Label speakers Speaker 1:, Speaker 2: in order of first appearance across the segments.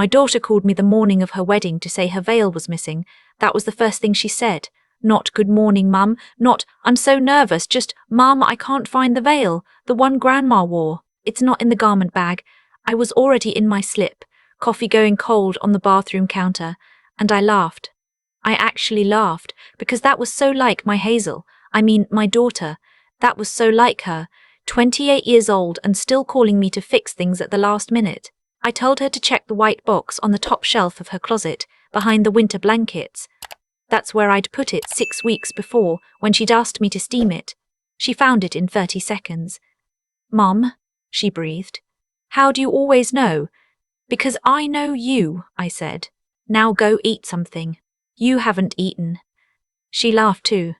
Speaker 1: My daughter called me the morning of her wedding to say her veil was missing. That was the first thing she said. Not "Good morning, Mum," not "I'm so nervous," just "Mum, I can't find the veil, the one Grandma wore. It's not in the garment bag." I was already in my slip, coffee going cold on the bathroom counter, and I laughed. I actually laughed, because that was so like my Hazel, my daughter. That was so like her, 28 years old and still calling me to fix things at the last minute. I told her to check the white box on the top shelf of her closet, behind the winter blankets. That's where I'd put it 6 weeks before, when she'd asked me to steam it. She found it in 30 seconds. "Mum," she breathed. "How do you always know?" "Because I know you," I said. "Now go eat something. You haven't eaten." She laughed too,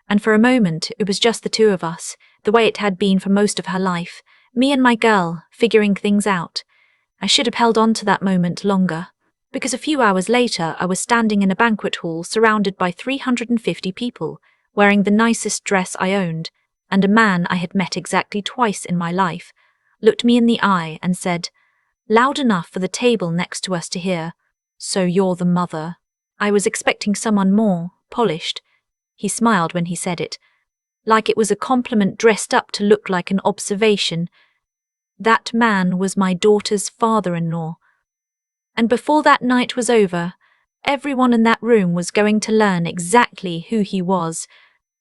Speaker 1: and for a moment it was just the two of us, the way it had been for most of her life, me and my girl, figuring things out. I should have held on to that moment longer, because a few hours later I was standing in a banquet hall surrounded by 350 people, wearing the nicest dress I owned, and a man I had met exactly twice in my life looked me in the eye and said, loud enough for the table next to us to hear, "So you're the mother." I was expecting someone more polished. He smiled when he said it, like it was a compliment dressed up to look like an observation. That man was my daughter's father-in-law. And before that night was over, everyone in that room was going to learn exactly who he was,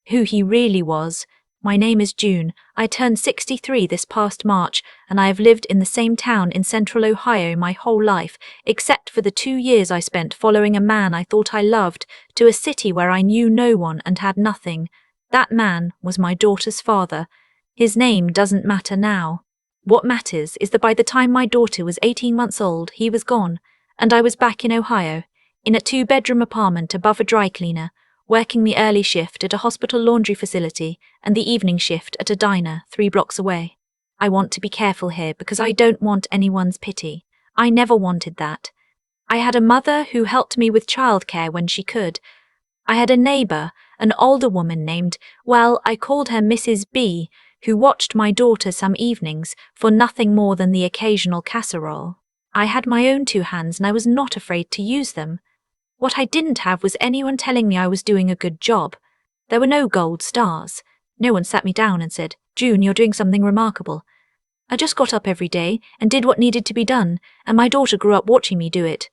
Speaker 1: who he really was. My name is June. I turned 63 this past March, and I have lived in the same town in central Ohio my whole life, except for the 2 years I spent following a man I thought I loved to a city where I knew no one and had nothing. That man was my daughter's father. His name doesn't matter now. What matters is that by the time my daughter was 18 months old, he was gone, and I was back in Ohio, in a 2-bedroom apartment above a dry cleaner, working the early shift at a hospital laundry facility and the evening shift at a diner 3 blocks away. I want to be careful here because I don't want anyone's pity. I never wanted that. I had a mother who helped me with childcare when she could. I had a neighbor, an older woman named, well, I called her Mrs. B, who watched my daughter some evenings for nothing more than the occasional casserole. I had my own 2 hands and I was not afraid to use them. What I didn't have was anyone telling me I was doing a good job. There were no gold stars. No one sat me down and said, "June, you're doing something remarkable." I just got up every day and did what needed to be done, and my daughter grew up watching me do it.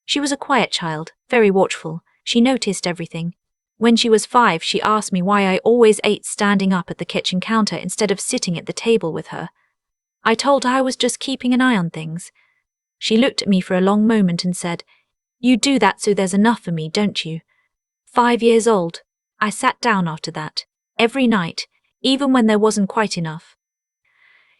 Speaker 1: She was a quiet child, very watchful. She noticed everything. When she was 5, she asked me why I always ate standing up at the kitchen counter instead of sitting at the table with her. I told her I was just keeping an eye on things. She looked at me for a long moment and said, "You do that so there's enough for me, don't you?" 5 years old. I sat down after that, every night, even when there wasn't quite enough.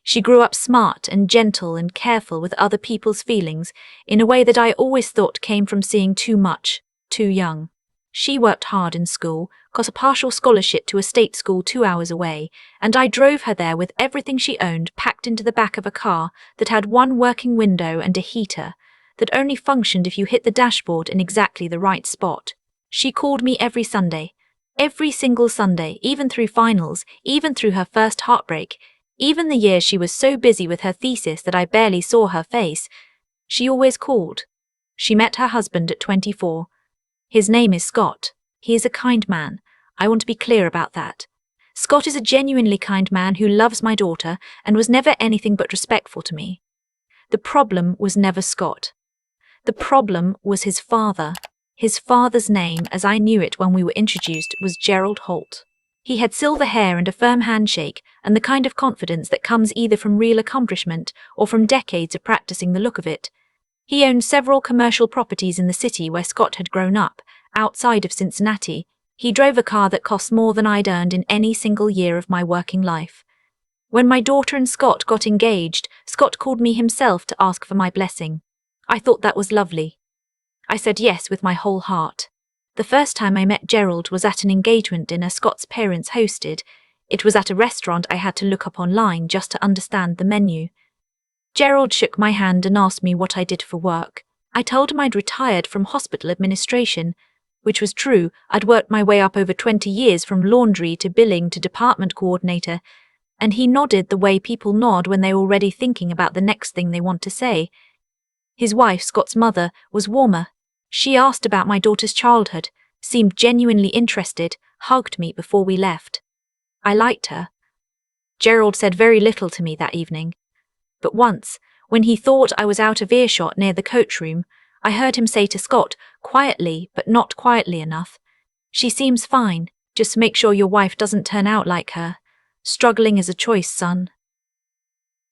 Speaker 1: She grew up smart and gentle and careful with other people's feelings in a way that I always thought came from seeing too much, too young. She worked hard in school, got a partial scholarship to a state school 2 hours away, and I drove her there with everything she owned packed into the back of a car that had one working window and a heater, that only functioned if you hit the dashboard in exactly the right spot. She called me every Sunday. Every single Sunday, even through finals, even through her first heartbreak, even the year she was so busy with her thesis that I barely saw her face. She always called. She met her husband at 24. His name is Scott. He is a kind man. I want to be clear about that. Scott is a genuinely kind man who loves my daughter and was never anything but respectful to me. The problem was never Scott. The problem was his father. His father's name, as I knew it when we were introduced, was Gerald Holt. He had silver hair and a firm handshake, and the kind of confidence that comes either from real accomplishment or from decades of practicing the look of it. He owned several commercial properties in the city where Scott had grown up, outside of Cincinnati. He drove a car that cost more than I'd earned in any single year of my working life. When my daughter and Scott got engaged, Scott called me himself to ask for my blessing. I thought that was lovely. I said yes with my whole heart. The first time I met Gerald was at an engagement dinner Scott's parents hosted. It was at a restaurant I had to look up online just to understand the menu. Gerald shook my hand and asked me what I did for work. I told him I'd retired from hospital administration, which was true. I'd worked my way up over 20 years from laundry to billing to department coordinator, and he nodded the way people nod when they're already thinking about the next thing they want to say. His wife, Scott's mother, was warmer. She asked about my daughter's childhood, seemed genuinely interested, hugged me before we left. I liked her. Gerald said very little to me that evening. But once, when he thought I was out of earshot near the coach room, I heard him say to Scott, quietly but not quietly enough, "She seems fine, just make sure your wife doesn't turn out like her. Struggling is a choice, son."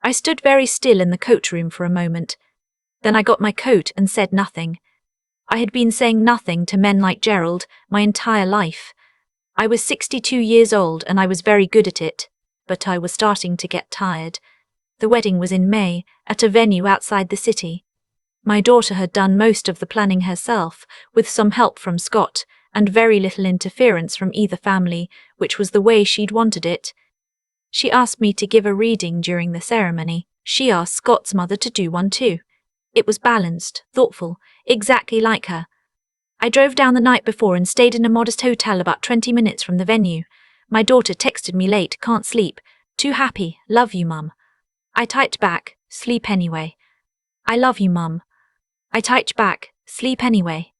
Speaker 1: I stood very still in the coach room for a moment. Then I got my coat and said nothing. I had been saying nothing to men like Gerald my entire life. I was 62 years old and I was very good at it, but I was starting to get tired. The wedding was in May, at a venue outside the city. My daughter had done most of the planning herself, with some help from Scott, and very little interference from either family, which was the way she'd wanted it. She asked me to give a reading during the ceremony. She asked Scott's mother to do one too. It was balanced, thoughtful, exactly like her. I drove down the night before and stayed in a modest hotel about 20 minutes from the venue. My daughter texted me late, "Can't sleep. Too happy. Love you, Mum." I typed back, "Sleep anyway." "I love you, Mum." I typed back, "Sleep anyway."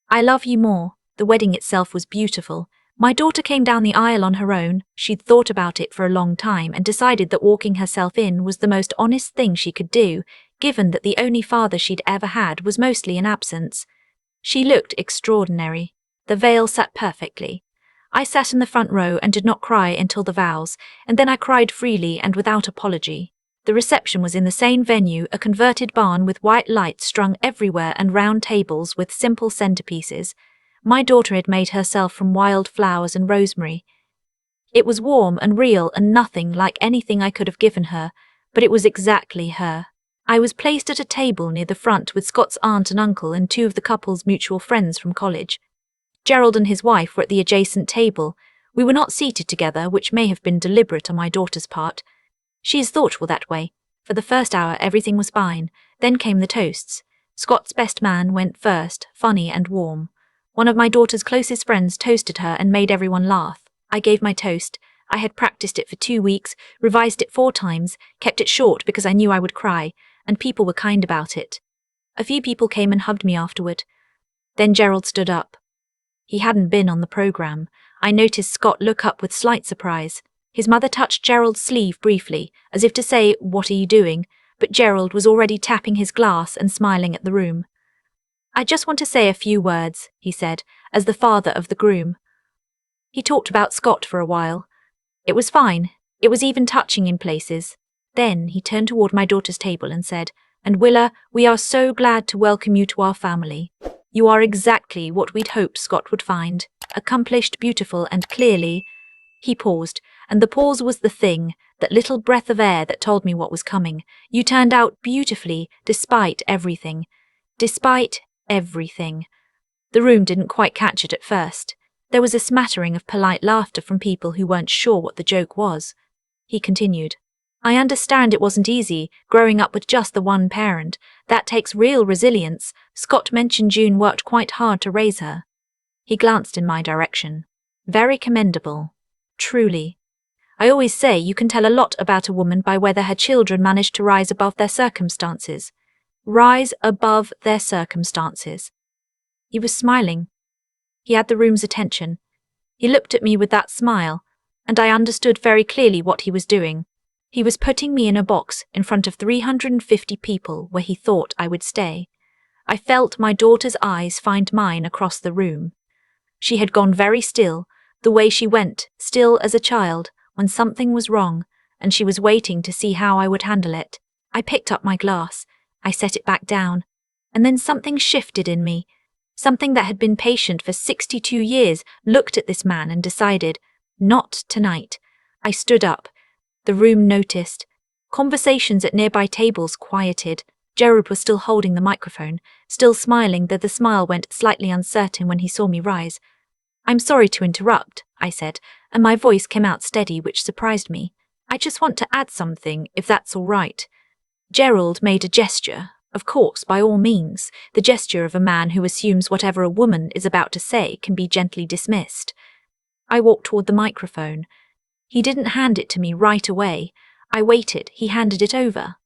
Speaker 1: "I love you more." The wedding itself was beautiful. My daughter came down the aisle on her own. She'd thought about it for a long time and decided that walking herself in was the most honest thing she could do, given that the only father she'd ever had was mostly in absence. She looked extraordinary. The veil sat perfectly. I sat in the front row and did not cry until the vows, and then I cried freely and without apology. The reception was in the same venue, a converted barn with white lights strung everywhere and round tables with simple centerpieces. My daughter had made herself from wild flowers and rosemary. It was warm and real and nothing like anything I could have given her, but it was exactly her. I was placed at a table near the front with Scott's aunt and uncle and two of the couple's mutual friends from college. Gerald and his wife were at the adjacent table. We were not seated together, which may have been deliberate on my daughter's part. She is thoughtful that way. For the first hour everything was fine. Then came the toasts. Scott's best man went first, funny and warm. One of my daughter's closest friends toasted her and made everyone laugh. I gave my toast. I had practiced it for 2 weeks, revised it 4 times, kept it short because I knew I would cry, and people were kind about it. A few people came and hugged me afterward. Then Gerald stood up. He hadn't been on the program. I noticed Scott look up with slight surprise. His mother touched Gerald's sleeve briefly, as if to say, "What are you doing?" But Gerald was already tapping his glass and smiling at the room. "I just want to say a few words," he said, as the father of the groom. He talked about Scott for a while. It was fine. It was even touching in places. Then he turned toward my daughter's table and said, "And Willa, we are so glad to welcome you to our family. You are exactly what we'd hoped Scott would find. Accomplished, beautiful, and clearly—" He paused, and the pause was the thing, that little breath of air that told me what was coming. "You turned out beautifully, despite everything. Despite everything." The room didn't quite catch it at first. There was a smattering of polite laughter from people who weren't sure what the joke was. He continued, "I understand it wasn't easy, growing up with just the one parent. That takes real resilience. Scott mentioned June worked quite hard to raise her." He glanced in my direction. "Very commendable. Truly. I always say you can tell a lot about a woman by whether her children manage to rise above their circumstances. Rise above their circumstances." He was smiling. He had the room's attention. He looked at me with that smile, and I understood very clearly what he was doing. He was putting me in a box in front of 350 people where he thought I would stay. I felt my daughter's eyes find mine across the room. She had gone very still, the way she went, still as a child, when something was wrong, and she was waiting to see how I would handle it. I picked up my glass. I set it back down. And then something shifted in me. Something that had been patient for 62 years looked at this man and decided, not tonight. I stood up. The room noticed. Conversations at nearby tables quieted. Gerald was still holding the microphone, still smiling, though the smile went slightly uncertain when he saw me rise. "I'm sorry to interrupt," I said, and my voice came out steady, which surprised me. "I just want to add something, if that's all right." Gerald made a gesture. Of course, by all means, the gesture of a man who assumes whatever a woman is about to say can be gently dismissed. I walked toward the microphone. He didn't hand it to me right away. I waited. He handed it over.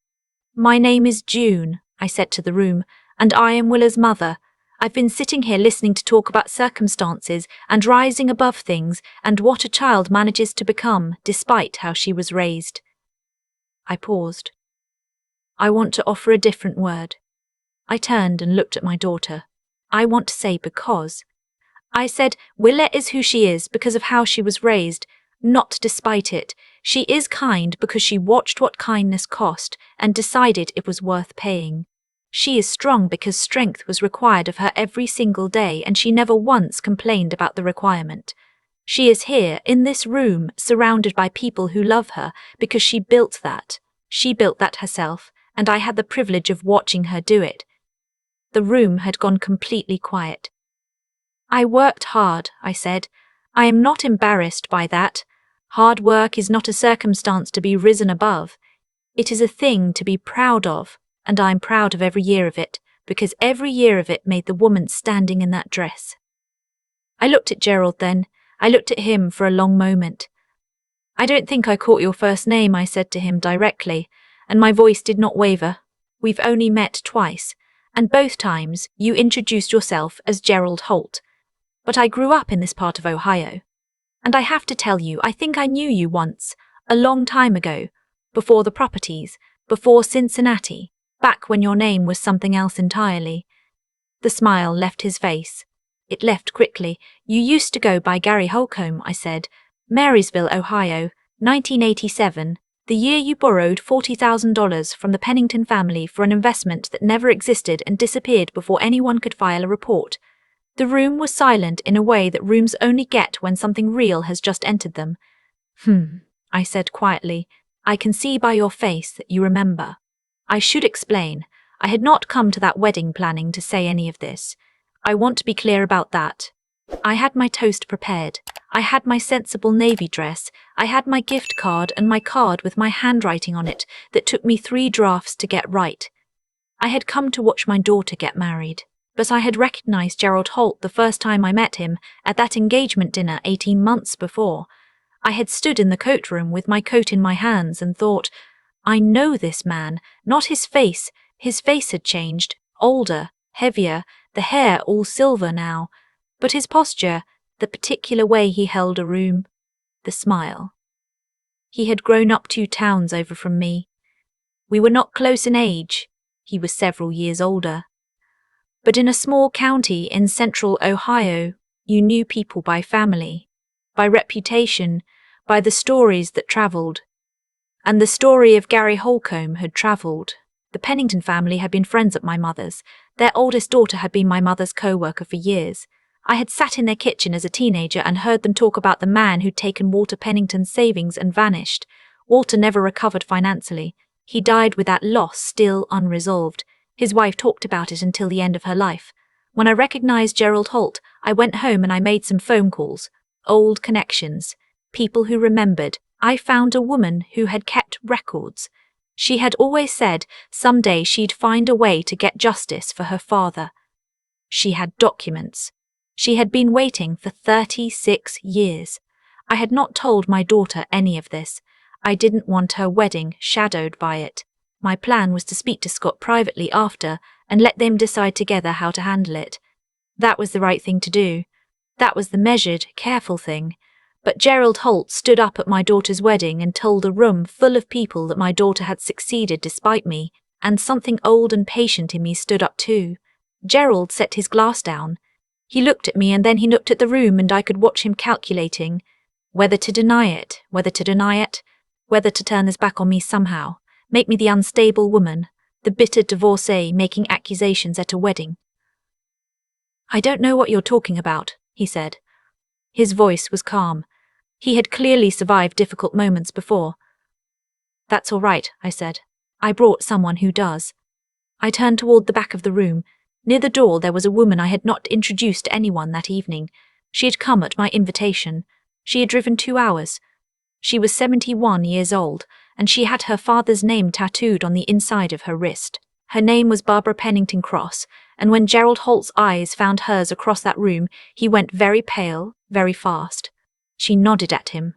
Speaker 1: "My name is June," I said to the room, and I am Willa's mother. I've been sitting here listening to talk about circumstances and rising above things and what a child manages to become despite how she was raised. I paused. I want to offer a different word. I turned and looked at my daughter. I want to say because. I said, Willa is who she is because of how she was raised, not despite it. She is kind because she watched what kindness cost and decided it was worth paying. She is strong because strength was required of her every single day and she never once complained about the requirement. She is here, in this room, surrounded by people who love her because she built that. She built that herself, and I had the privilege of watching her do it. The room had gone completely quiet. I worked hard, I said. I am not embarrassed by that. Hard work is not a circumstance to be risen above. It is a thing to be proud of, and I'm proud of every year of it, because every year of it made the woman standing in that dress. I looked at Gerald then. I looked at him for a long moment. I don't think I caught your first name, I said to him directly, and my voice did not waver. We've only met twice, and both times you introduced yourself as Gerald Holt. But I grew up in this part of Ohio. And I have to tell you, I think I knew you once, a long time ago, before the properties, before Cincinnati, back when your name was something else entirely. The smile left his face. It left quickly. You used to go by Gary Holcomb, I said. Marysville, Ohio, 1987, the year you borrowed $40,000 from the Pennington family for an investment that never existed and disappeared before anyone could file a report. The room was silent in a way that rooms only get when something real has just entered them. I said quietly. I can see by your face that you remember. I should explain. I had not come to that wedding planning to say any of this. I want to be clear about that. I had my toast prepared. I had my sensible navy dress. I had my gift card and my card with my handwriting on it that took me 3 drafts to get right. I had come to watch my daughter get married. But I had recognized Gerald Holt the first time I met him at that engagement dinner 18 months before. I had stood in the coat room with my coat in my hands and thought, I know this man, not his face. His face had changed, older, heavier, the hair all silver now. But his posture, the particular way he held a room, the smile. He had grown up 2 towns over from me. We were not close in age. He was several years older. But in a small county in central Ohio, you knew people by family, by reputation, by the stories that travelled. And the story of Gary Holcomb had travelled. The Pennington family had been friends at my mother's. Their oldest daughter had been my mother's co-worker for years. I had sat in their kitchen as a teenager and heard them talk about the man who'd taken Walter Pennington's savings and vanished. Walter never recovered financially. He died with that loss still unresolved. His wife talked about it until the end of her life. When I recognized Gerald Holt, I went home and I made some phone calls. Old connections. People who remembered. I found a woman who had kept records. She had always said someday she'd find a way to get justice for her father. She had documents. She had been waiting for 36 years. I had not told my daughter any of this. I didn't want her wedding shadowed by it. My plan was to speak to Scott privately after and let them decide together how to handle it. That was the right thing to do. That was the measured, careful thing. But Gerald Holt stood up at my daughter's wedding and told a room full of people that my daughter had succeeded despite me, and something old and patient in me stood up too. Gerald set his glass down. He looked at me and then he looked at the room and I could watch him calculating whether to deny it, whether to deny it, whether to turn his back on me somehow. Make me the unstable woman, the bitter divorcee making accusations at a wedding. I don't know what you're talking about, he said. His voice was calm. He had clearly survived difficult moments before. That's all right, I said. I brought someone who does. I turned toward the back of the room. Near the door there was a woman I had not introduced to anyone that evening. She had come at my invitation. She had driven 2 hours. She was 71 years old, and she had her father's name tattooed on the inside of her wrist. Her name was Barbara Pennington Cross, and when Gerald Holt's eyes found hers across that room, he went very pale, very fast. She nodded at him.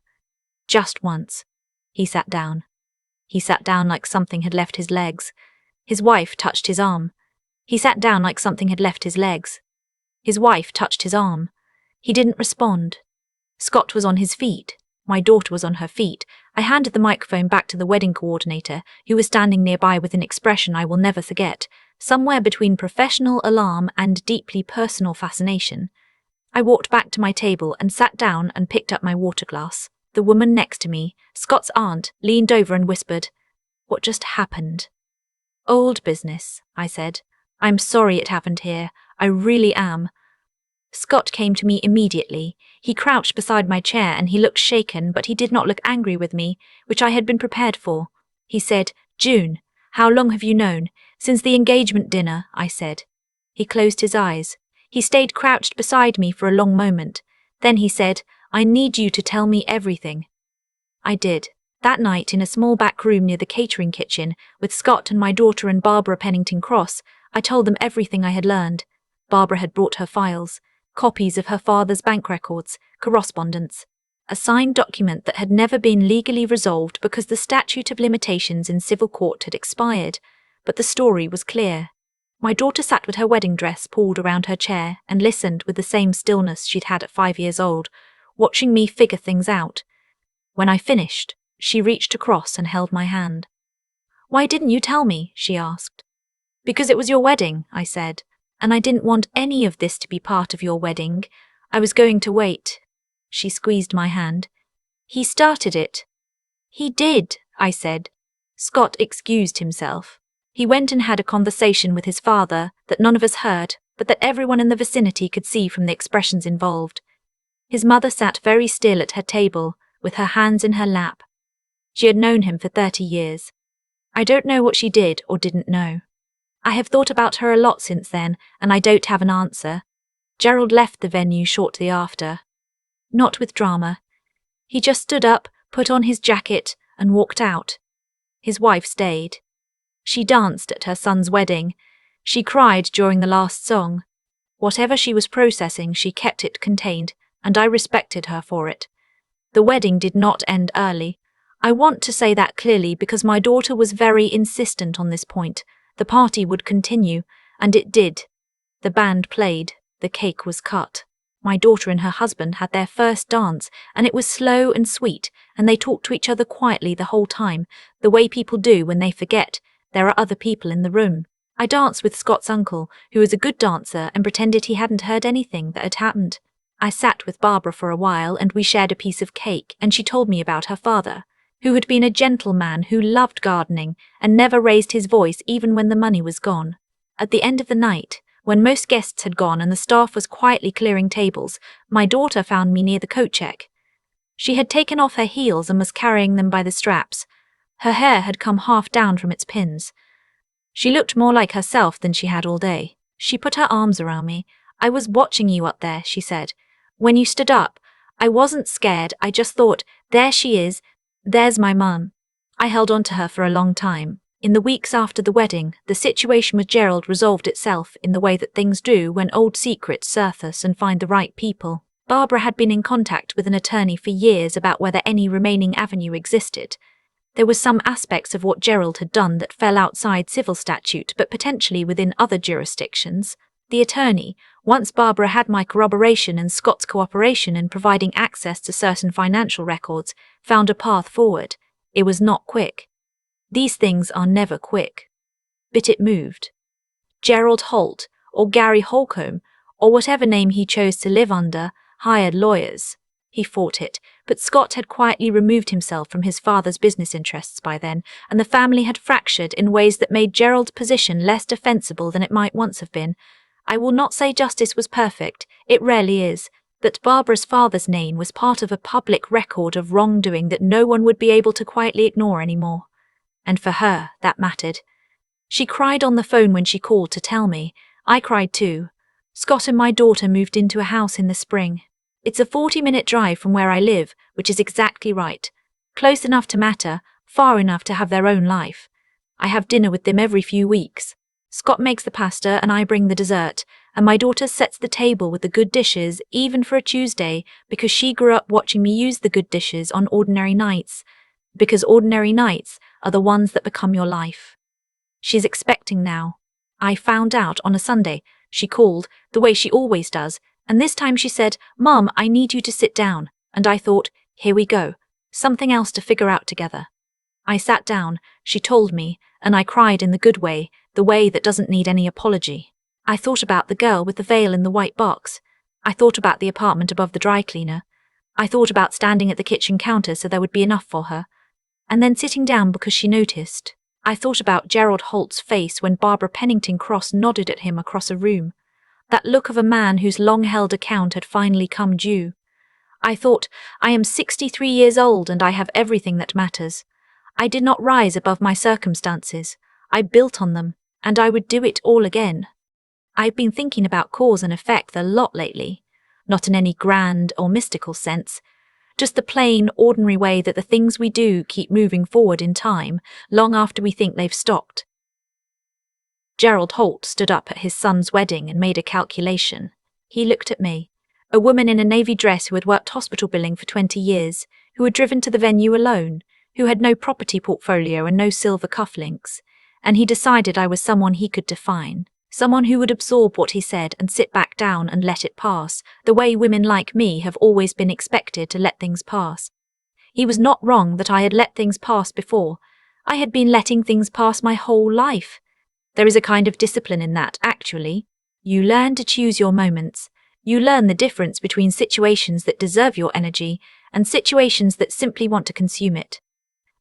Speaker 1: Just once. He sat down. He sat down like something had left his legs. His wife touched his arm. He sat down like something had left his legs. His wife touched his arm. He didn't respond. Scott was on his feet. My daughter was on her feet. I handed the microphone back to the wedding coordinator, who was standing nearby with an expression I will never forget, somewhere between professional alarm and deeply personal fascination. I walked back to my table and sat down and picked up my water glass. The woman next to me, Scott's aunt, leaned over and whispered, "What just happened?" "Old business," I said. "I'm sorry it happened here. I really am." Scott came to me immediately. He crouched beside my chair and he looked shaken, but he did not look angry with me, which I had been prepared for. He said, "June, how long have you known?" "Since the engagement dinner," I said. He closed his eyes. He stayed crouched beside me for a long moment. Then he said, "I need you to tell me everything." I did. That night, in a small back room near the catering kitchen, with Scott and my daughter and Barbara Pennington Cross, I told them everything I had learned. Barbara had brought her files, copies of her father's bank records, correspondence, a signed document that had never been legally resolved because the statute of limitations in civil court had expired. But the story was clear. My daughter sat with her wedding dress pulled around her chair and listened with the same stillness she'd had at 5 years old, watching me figure things out. When I finished, she reached across and held my hand. "Why didn't you tell me?" she asked. "Because it was your wedding," I said, "and I didn't want any of this to be part of your wedding. I was going to wait." She squeezed my hand. "He started it." "He did," I said. Scott excused himself. He went and had a conversation with his father that none of us heard, but that everyone in the vicinity could see from the expressions involved. His mother sat very still at her table, with her hands in her lap. She had known him for 30 years. I don't know what she did or didn't know. I have thought about her a lot since then, and I don't have an answer. Gerald left the venue shortly after. Not with drama. He just stood up, put on his jacket, and walked out. His wife stayed. She danced at her son's wedding. She cried during the last song. Whatever she was processing, she kept it contained, and I respected her for it. The wedding did not end early. I want to say that clearly because my daughter was very insistent on this point. The party would continue, and it did. The band played, the cake was cut. My daughter and her husband had their first dance, and it was slow and sweet, and they talked to each other quietly the whole time, the way people do when they forget there are other people in the room. I danced with Scott's uncle, who was a good dancer, and pretended he hadn't heard anything that had happened. I sat with Barbara for a while, and we shared a piece of cake, and she told me about her father, who had been a gentleman who loved gardening and never raised his voice even when the money was gone. At the end of the night, when most guests had gone and the staff was quietly clearing tables, my daughter found me near the coat check. She had taken off her heels and was carrying them by the straps. Her hair had come half down from its pins. She looked more like herself than she had all day. She put her arms around me. "I was watching you up there," she said. "When you stood up, I wasn't scared. I just thought, there she is. There's my mum." I held on to her for a long time. In the weeks after the wedding, the situation with Gerald resolved itself in the way that things do when old secrets surface and find the right people. Barbara had been in contact with an attorney for years about whether any remaining avenue existed. There were some aspects of what Gerald had done that fell outside civil statute but potentially within other jurisdictions. The attorney, once Barbara had my corroboration and Scott's cooperation in providing access to certain financial records, found a path forward. It was not quick. These things are never quick. But it moved. Gerald Holt, or Gary Holcomb, or whatever name he chose to live under, hired lawyers. He fought it, but Scott had quietly removed himself from his father's business interests by then, and the family had fractured in ways that made Gerald's position less defensible than it might once have been. I will not say justice was perfect, it rarely is, but Barbara's father's name was part of a public record of wrongdoing that no one would be able to quietly ignore anymore. And for her, that mattered. She cried on the phone when she called to tell me. I cried too. Scott and my daughter moved into a house in the spring. It's a 40-minute drive from where I live, which is exactly right. Close enough to matter, far enough to have their own life. I have dinner with them every few weeks. Scott makes the pasta and I bring the dessert, and my daughter sets the table with the good dishes, even for a Tuesday, because she grew up watching me use the good dishes on ordinary nights. Because ordinary nights are the ones that become your life. She's expecting now. I found out on a Sunday. She called, the way she always does, and this time she said, "Mum, I need you to sit down." And I thought, here we go. Something else to figure out together. I sat down, she told me, and I cried in the good way, the way that doesn't need any apology. I thought about the girl with the veil in the white box. I thought about the apartment above the dry cleaner. I thought about standing at the kitchen counter so there would be enough for her. And then sitting down because she noticed. I thought about Gerald Holt's face when Barbara Pennington Cross nodded at him across a room. That look of a man whose long-held account had finally come due. I thought, I am 63 years old and I have everything that matters. I did not rise above my circumstances. I built on them, and I would do it all again. I've been thinking about cause and effect a lot lately, not in any grand or mystical sense, just the plain, ordinary way that the things we do keep moving forward in time, long after we think they've stopped. Gerald Holt stood up at his son's wedding and made a calculation. He looked at me, a woman in a navy dress who had worked hospital billing for 20 years, who had driven to the venue alone, who had no property portfolio and no silver cufflinks, and he decided I was someone he could define, someone who would absorb what he said and sit back down and let it pass, the way women like me have always been expected to let things pass. He was not wrong that I had let things pass before. I had been letting things pass my whole life. There is a kind of discipline in that, actually. You learn to choose your moments. You learn the difference between situations that deserve your energy and situations that simply want to consume it.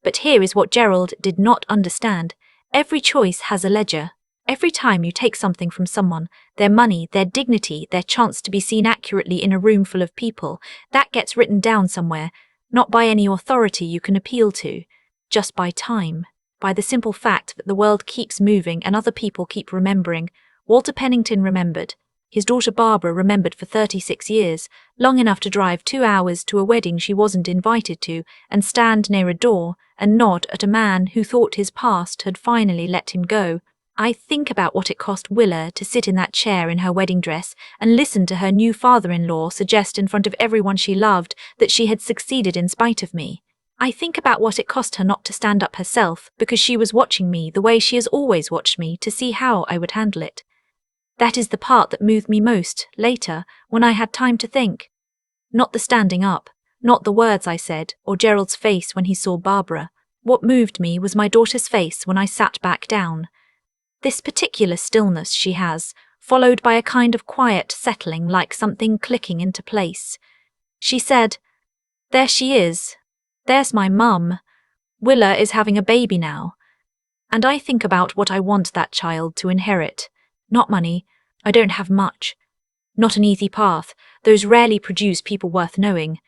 Speaker 1: But here is what Gerald did not understand. Every choice has a ledger. Every time you take something from someone, their money, their dignity, their chance to be seen accurately in a room full of people, that gets written down somewhere, not by any authority you can appeal to, just by time, by the simple fact that the world keeps moving and other people keep remembering. Walter Pennington remembered. His daughter Barbara remembered for 36 years, long enough to drive 2 hours to a wedding she wasn't invited to and stand near a door and nod at a man who thought his past had finally let him go. I think about what it cost Willa to sit in that chair in her wedding dress and listen to her new father-in-law suggest in front of everyone she loved that she had succeeded in spite of me. I think about what it cost her not to stand up herself because she was watching me the way she has always watched me to see how I would handle it. That is the part that moved me most, later, when I had time to think. Not the standing up, not the words I said, or Gerald's face when he saw Barbara. What moved me was my daughter's face when I sat back down. This particular stillness she has, followed by a kind of quiet settling like something clicking into place. She said, "There she is. There's my mum. Willa is having a baby now." And I think about what I want that child to inherit. Not money. I don't have much. Not an easy path. Those rarely produce people worth knowing.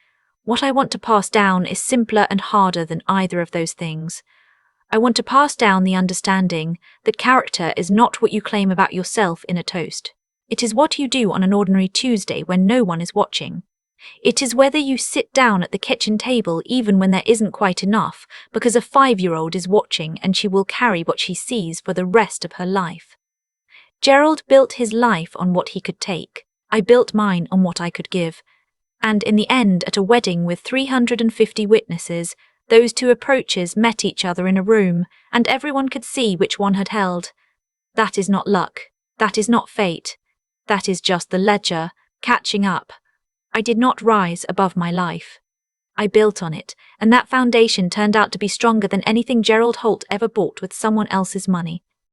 Speaker 1: What I want to pass down is simpler and harder than either of those things. I want to pass down the understanding that character is not what you claim about yourself in a toast. It is what you do on an ordinary Tuesday when no one is watching. It is whether you sit down at the kitchen table even when there isn't quite enough, because a 5-year-old is watching and she will carry what she sees for the rest of her life. Gerald built his life on what he could take. I built mine on what I could give. And in the end, at a wedding with 350 witnesses, those two approaches met each other in a room, and everyone could see which one had held. That is not luck. That is not fate. That is just the ledger, catching up. I did not rise above my life. I built on it, and that foundation turned out to be stronger than anything Gerald Holt ever bought with someone else's money.